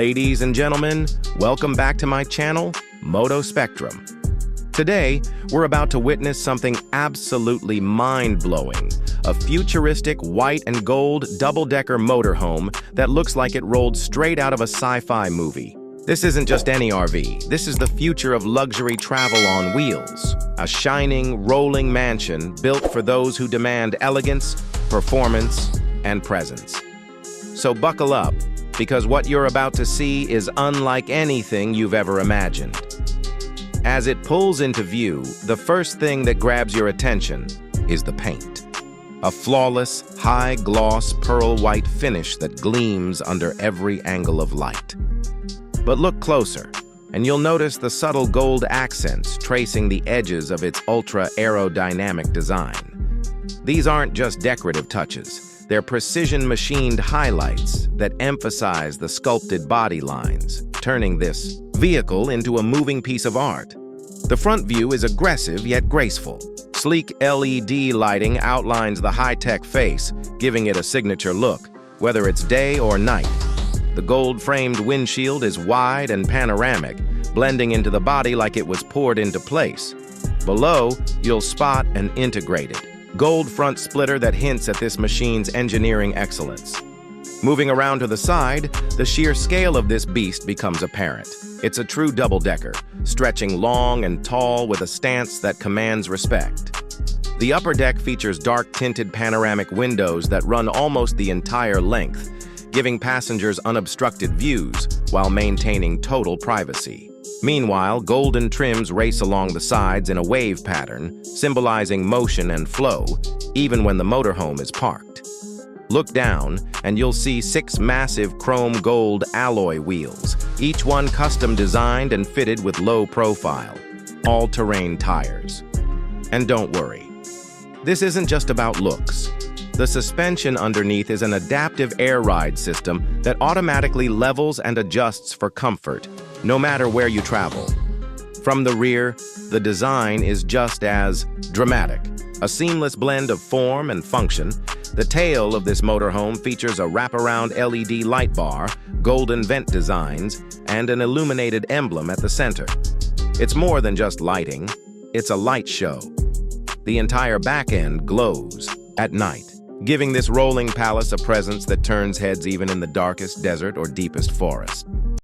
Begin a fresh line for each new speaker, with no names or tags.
Ladies and gentlemen, welcome back to my channel, Moto Spectrum. Today, we're about to witness something absolutely mind-blowing, a futuristic white and gold double-decker motorhome that looks like it rolled straight out of a sci-fi movie. This isn't just any RV, this is the future of luxury travel on wheels, a shining, rolling mansion built for those who demand elegance, performance, and presence. So buckle up, because what you're about to see is unlike anything you've ever imagined. As it pulls into view, the first thing that grabs your attention is the paint. A flawless, high-gloss pearl white finish that gleams under every angle of light. But look closer, and you'll notice the subtle gold accents tracing the edges of its ultra-aerodynamic design. These aren't just decorative touches, they're precision-machined highlights that emphasize the sculpted body lines, turning this vehicle into a moving piece of art. The front view is aggressive yet graceful. Sleek LED lighting outlines the high-tech face, giving it a signature look, whether it's day or night. The gold-framed windshield is wide and panoramic, blending into the body like it was poured into place. Below, you'll spot an integrated gold front splitter that hints at this machine's engineering excellence. Moving around to the side, the sheer scale of this beast becomes apparent. It's a true double-decker, stretching long and tall with a stance that commands respect. The upper deck features dark-tinted panoramic windows that run almost the entire length, giving passengers unobstructed views while maintaining total privacy. Meanwhile, golden trims race along the sides in a wave pattern, symbolizing motion and flow, even when the motorhome is parked. Look down, and you'll see 6 massive chrome gold alloy wheels, each one custom designed and fitted with low-profile, all-terrain tires. And don't worry, this isn't just about looks. The suspension underneath is an adaptive air ride system that automatically levels and adjusts for comfort, no matter where you travel. From the rear, the design is just as dramatic, a seamless blend of form and function. The tail of this motorhome features a wraparound LED light bar, golden vent designs, and an illuminated emblem at the center. It's more than just lighting, it's a light show. The entire back end glows at night, giving this rolling palace a presence that turns heads even in the darkest desert or deepest forest.